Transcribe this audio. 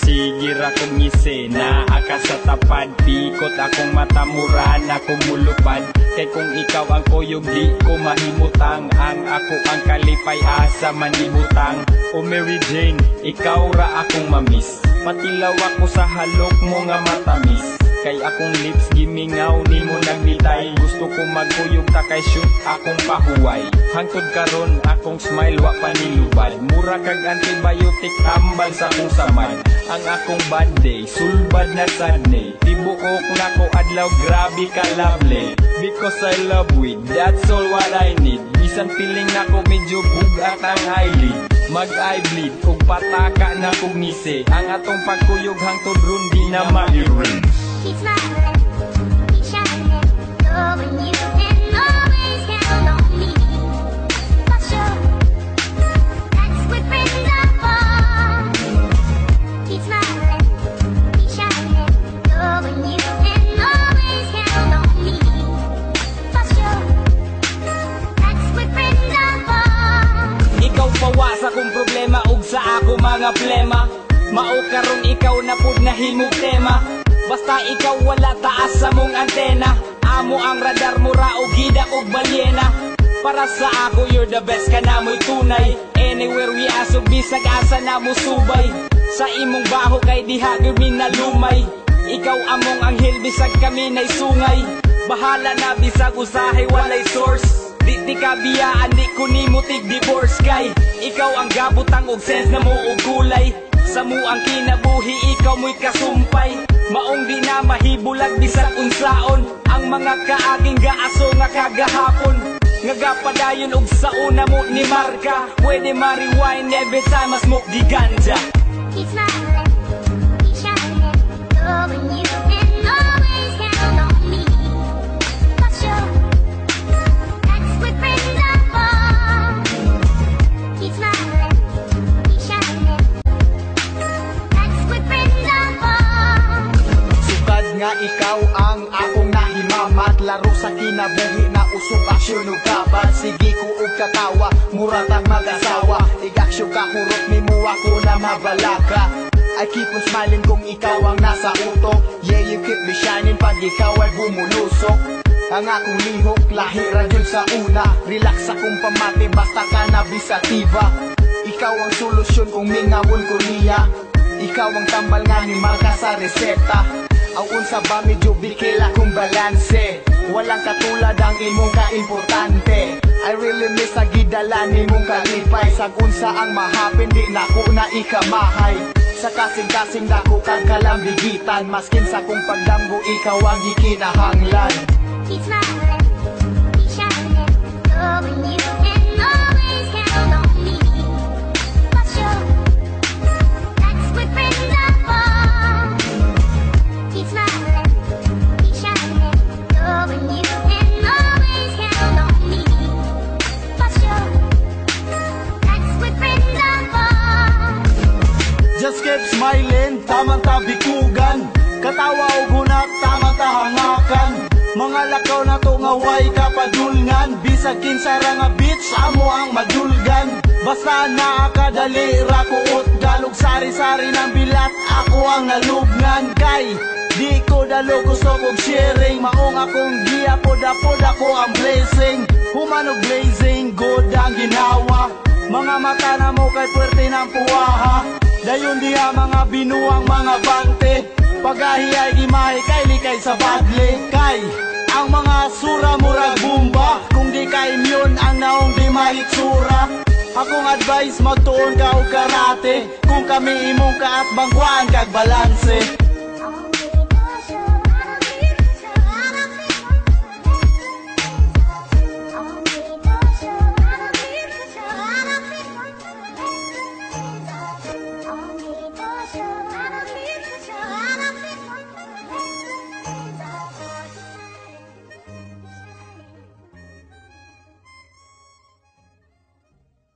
Sigir akong ngisena, aka sa tapad. Pikot akong matamura na kumulupad. Kay kung ikaw ang kuyog di ko mahimutang. Ang ako ang kalipay asa manibutang. O Mary Jane, ikaw ra akong mamiss. Patilaw ako sa halok mo nga matamis. Kay akong lips gimingaw ni mo nagnitay. Gusto ko magkuyog ta kay shoot akong pahuway. Hangtod karon akong smile wa panilubad. Mura kag antibiotic tambal sa akong samay. Ang akong bad day, sulbad na sadney. Tibuok na ko adlaw, grabe ka lovely. Because I love with, that's all what I need. Bisan feeling na ko medyo bugat ang eyelid. Mag-eye bleed, kung pataka na kong ngisi. Ang atong pagkuyog hangtod ron di na ma-erase. Keep smiling, keep shining, knowing you can always count on me. For sure, that's what friends are for. Keep smiling, keep shining, knowing you can always count on me. For sure, that's what friends are for. Ikaw pawa sa kong problema ug sa ako mga plema. Mao karon ikaw na pud nahimog tema. Basta ikaw wala taas sa mong antena. Amo ang radar mo ra o gida og balyena. Para sa ako you're the best ka na mo'y tunay. Anywhere we asog bisag asa na mo subay. Sa imong baho kay diha gyud lumay. Ikaw among anghel bisag kami nay sungay. Bahala na bisag usahay walay source. Di ka biyaan di ko nimo tig divorce kay. Ikaw ang gabutang og sense na mo og kulay. Sa mo ang kinabuhi ikaw mo'y kasumpay. Maong di na mahibulag bisag unsaon. Ang mga kaaging gaaso nga kagahapon. Nga gapadayon og sa una mo ni Marka. Pwede ma-rewind every time I smoke di ganja. Keep smiling, keep shining, knowing you can always count on me. For sure, that's what friends are for. Keep smiling, keep shining, that's what friends are for. Sukad nga ikaw ang akong nahimamat. Laro sa kinabuhi na usog aksyon ug kabat. Sige ko og katawa, muratang mag-asawa. Ig-aksyon ka hurot nimo ako na mabalaka. I keep on smiling kung ikaw ang nasa utok. Yeah, you keep me shining pag ikaw ay bumulusok. Ang akong lihok, lahira dyan sa una. Relax akong pamati, basta ka na bisativa. Ikaw ang solusyon kung mingawon ko niya. Ikaw ang tambal nga ni Marka sa reseta. Ang unsa ba medyo bikila kung balanse. Walang katulad ang imong kaimportante. I really miss sa gidala ni mong kalipay. Sa unsa ang mahapin di na ko na ikamahay. Sa kasing-kasing dako kang kalambigitan. Maskin sa kong pagdamgo ikaw ang ikinahanglan. Keep smiling, keep shining, knowing you can always count on me. For sure, that's what friends are for. Keep smiling, keep shining, knowing you can always count on me. For sure, that's what friends are for. Just keep smiling, tamang tabikugan. Katawa o gunat, tamang tahangakan. Mga lakaw na to nga way kapadulngan. Bisag kinsara nga bitch, amo ang madulgan. Basta naakadali rakuot. Galog sari-sari ng bilat, ako ang nalubngan. Kay di ko dalo gusto kong sharing. Maong akong giya, pod-pod ako ang blessing. Humanog blazing, good ang ginawa. Mga mata na mo kay puwerte ng puwaha. Dayon diha mga binuang mga bante. Pagahi ay gimahi kay likay sa badle. Kay ang mga sura murag bumba. Kung di ka immune ang naong di mahitsura. Akong advice magtuon ka og karate. Kung kami imong kaat bangkuan kag balanse.